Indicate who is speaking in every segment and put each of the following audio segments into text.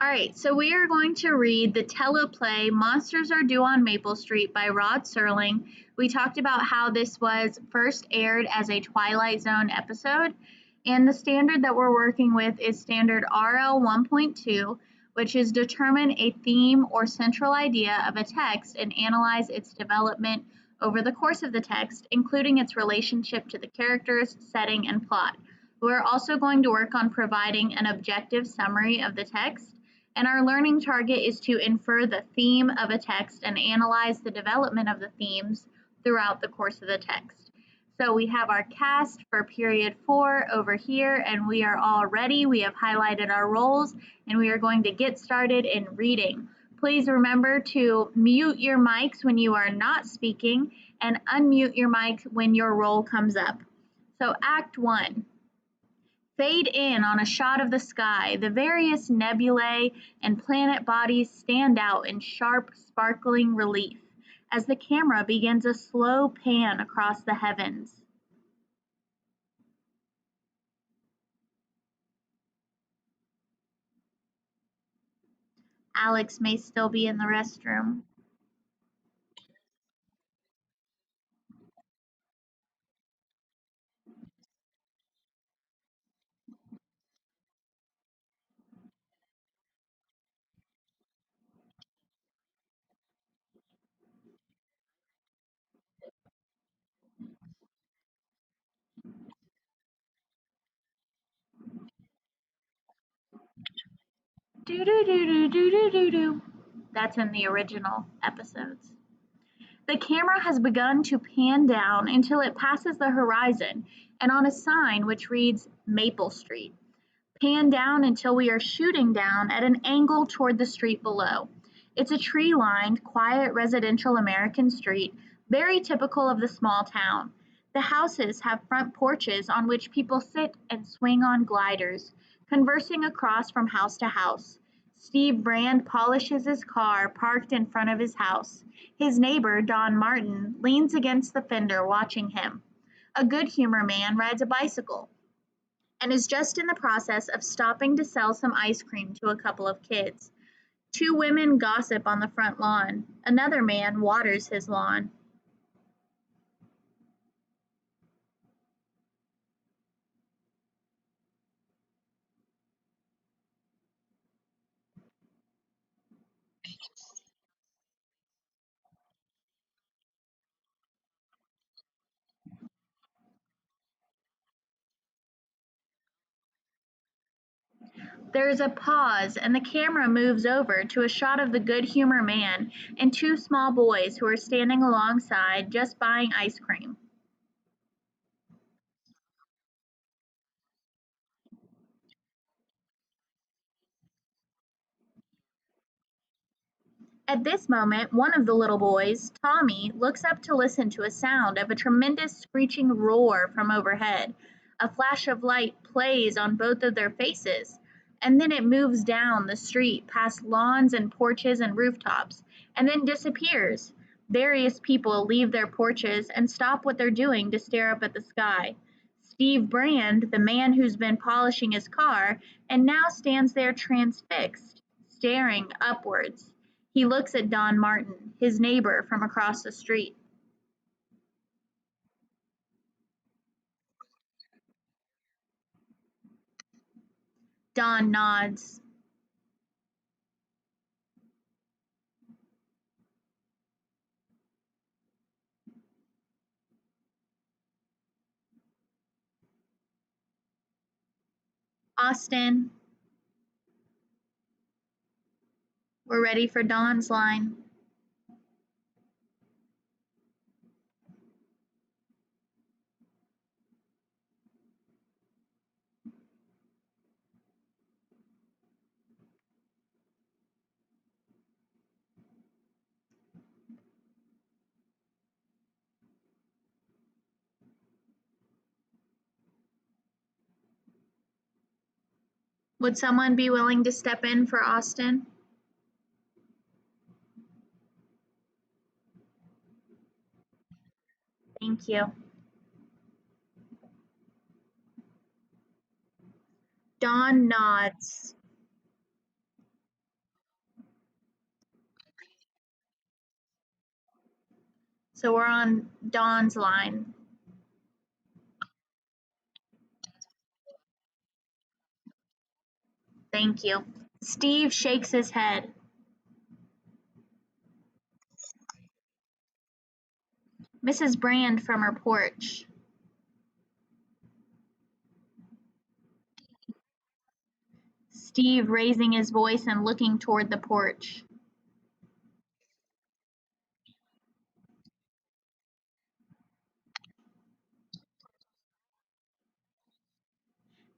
Speaker 1: All right, so we are going to read the teleplay Monsters Are Due on Maple Street by Rod Serling. We talked about how this was first aired as a Twilight Zone episode, and the standard that we're working with is standard RL 1.2, which is determine a theme or central idea of a text and analyze its development over the course of the text, including its relationship to the characters, setting, and plot. We're also going to work on providing an objective summary of the text, and our learning target is to infer the theme of a text and analyze the development of the themes throughout the course of the text. So we have our cast for period 4 over here, and we are all ready. We have highlighted our roles, and we are going to get started in reading. Please remember to mute your mics when you are not speaking and unmute your mic when your role comes up. So Act 1. Fade in on a shot of the sky. The various nebulae and planet bodies stand out in sharp, sparkling relief as the camera begins a slow pan across the heavens. Alex may still be in the restroom. Do do do do do do do do. That's in the original episodes. The camera has begun to pan down until it passes the horizon and on a sign which reads Maple Street. Pan down until we are shooting down at an angle toward the street below. It's a tree-lined, quiet residential American street, very typical of the small town. The houses have front porches on which people sit and swing on gliders, conversing across from house to house. Steve Brand polishes his car parked in front of his house. His neighbor, Don Martin, leans against the fender watching him. A good humor man rides a bicycle and is just in the process of stopping to sell some ice cream to a couple of kids. Two women gossip on the front lawn. Another man waters his lawn. There is a pause, and the camera moves over to a shot of the good humor man and two small boys who are standing alongside just buying ice cream. At this moment, one of the little boys, Tommy, looks up to listen to a sound of a tremendous screeching roar from overhead. A flash of light plays on both of their faces, and then it moves down the street past lawns and porches and rooftops, and then disappears. Various people leave their porches and stop what they're doing to stare up at the sky. Steve Brand, the man who's been polishing his car, and now stands there transfixed, staring upwards. He looks at Don Martin, his neighbor from across the street. Don nods. Austin, we're ready for Don's line. Would someone be willing to step in for Austin? Thank you. Don nods. So we're on Dawn's line. Thank you. Steve shakes his head. Mrs. Brand from her porch. Steve raising his voice and looking toward the porch.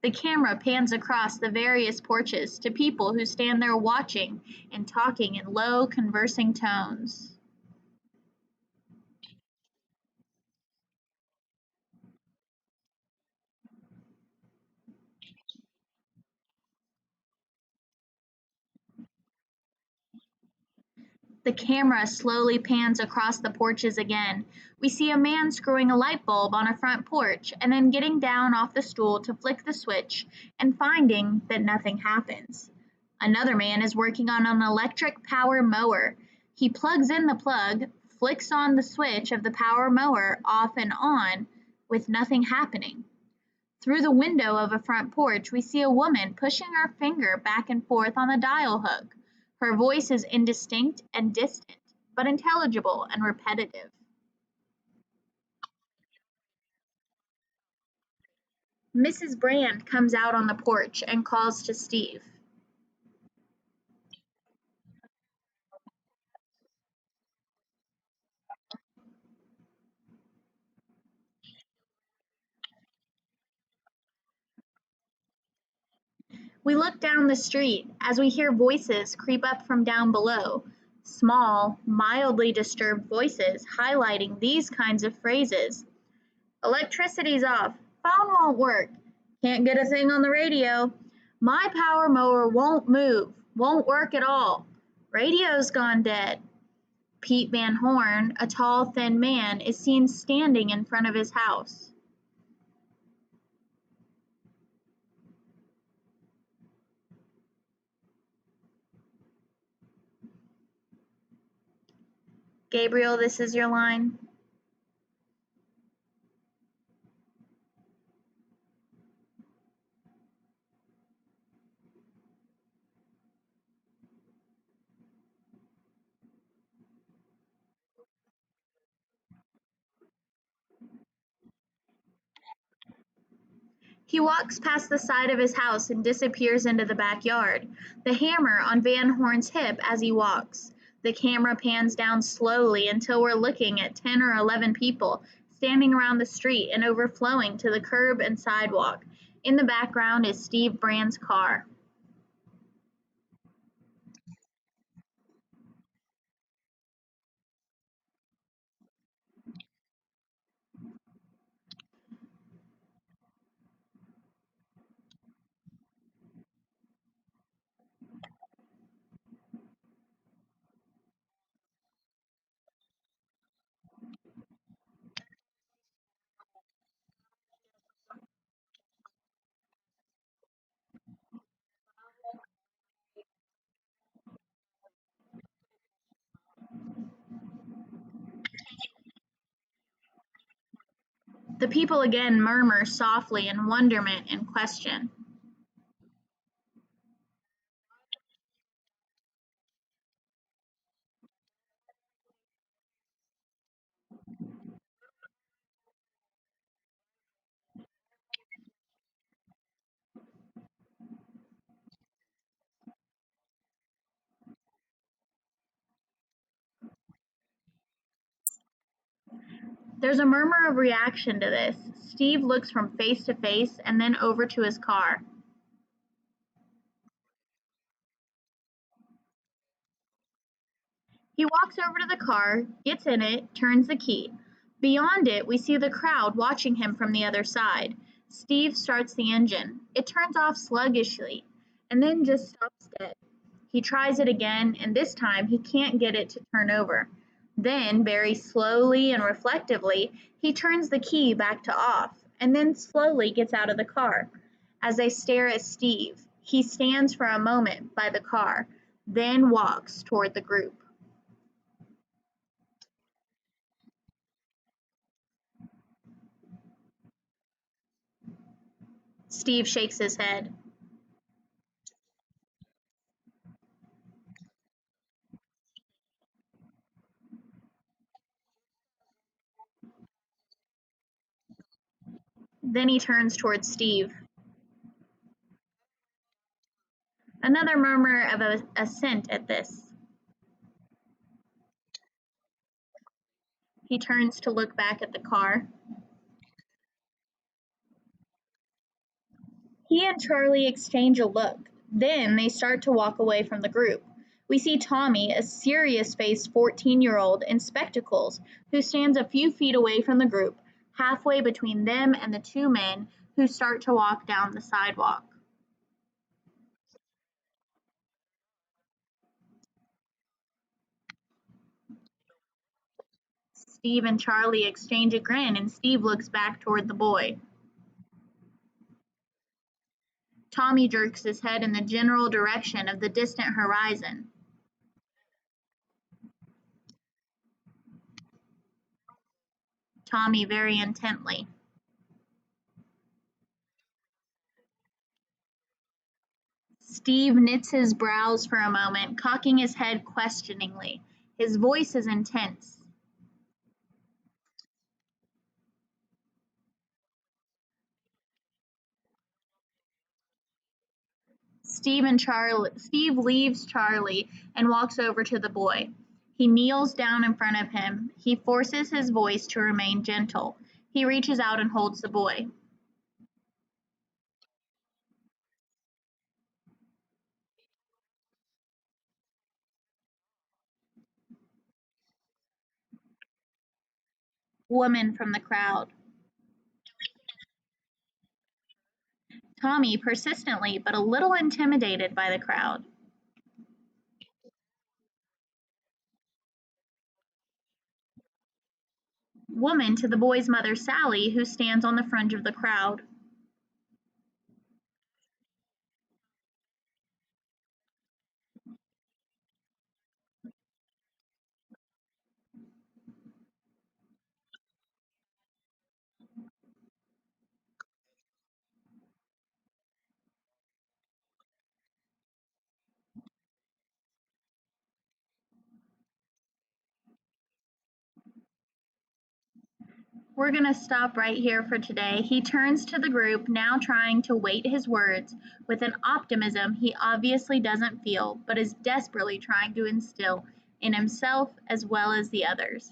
Speaker 1: The camera pans across the various porches to people who stand there watching and talking in low, conversing tones. The camera slowly pans across the porches again. We see a man screwing a light bulb on a front porch and then getting down off the stool to flick the switch and finding that nothing happens. Another man is working on an electric power mower. He plugs in the plug, flicks on the switch of the power mower off and on with nothing happening. Through the window of a front porch, we see a woman pushing her finger back and forth on the dial hook. Her voice is indistinct and distant, but intelligible and repetitive. Mrs. Brand comes out on the porch and calls to Steve. We look down the street as we hear voices creep up from down below. Small, mildly disturbed voices highlighting these kinds of phrases. Electricity's off. Phone won't work. Can't get a thing on the radio. My power mower won't move. Won't work at all. Radio's gone dead. Pete Van Horn, a tall, thin man, is seen standing in front of his house. Gabriel, this is your line. He walks past the side of his house and disappears into the backyard, the hammer on Van Horn's hip as he walks. The camera pans down slowly until we're looking at 10 or 11 people standing around the street and overflowing to the curb and sidewalk. In the background is Steve Brand's car. The people again murmur softly in wonderment and question. There's a murmur of reaction to this. Steve looks from face to face and then over to his car. He walks over to the car, gets in it, turns the key. Beyond it, we see the crowd watching him from the other side. Steve starts the engine. It turns off sluggishly and then just stops dead. He tries it again, and this time he can't get it to turn over. Then, very slowly and reflectively, he turns the key back to off and then slowly gets out of the car. As I stare at Steve, he stands for a moment by the car, then walks toward the group. Steve shakes his head. Then he turns towards Steve. Another murmur of assent at this. He turns to look back at the car. He and Charlie exchange a look. Then they start to walk away from the group. We see Tommy, a serious faced 14-year-old in spectacles, who stands a few feet away from the group, halfway between them and the two men who start to walk down the sidewalk. Steve and Charlie exchange a grin, and Steve looks back toward the boy. Tommy jerks his head in the general direction of the distant horizon. Tommy very intently. Steve knits his brows for a moment, cocking his head questioningly. His voice is intense. Steve leaves Charlie and walks over to the boy. He kneels down in front of him. He forces his voice to remain gentle. He reaches out and holds the boy. Woman from the crowd. Tommy persistently but a little intimidated by the crowd. Woman to the boy's mother Sally, who stands on the fringe of the crowd. We're going to stop right here for today. He turns to the group, now trying to weight his words with an optimism he obviously doesn't feel, but is desperately trying to instill in himself as well as the others.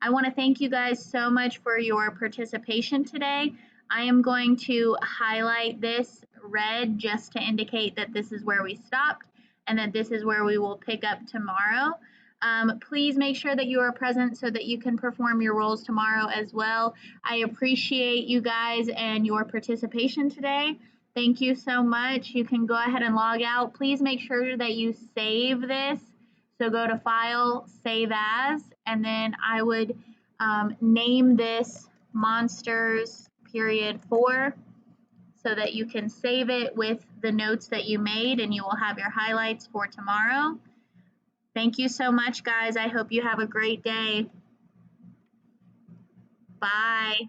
Speaker 1: I want to thank you guys so much for your participation today. I am going to highlight this red just to indicate that this is where we stopped and that this is where we will pick up tomorrow. Please make sure that you are present so that you can perform your roles tomorrow as well. I appreciate you guys and your participation today. Thank you so much. You can go ahead and log out. Please make sure that you save this. So go to File, Save As, and then I would name this Monsters Period 4 so that you can save it with the notes that you made and you will have your highlights for tomorrow. Thank you so much, guys. I hope you have a great day. Bye.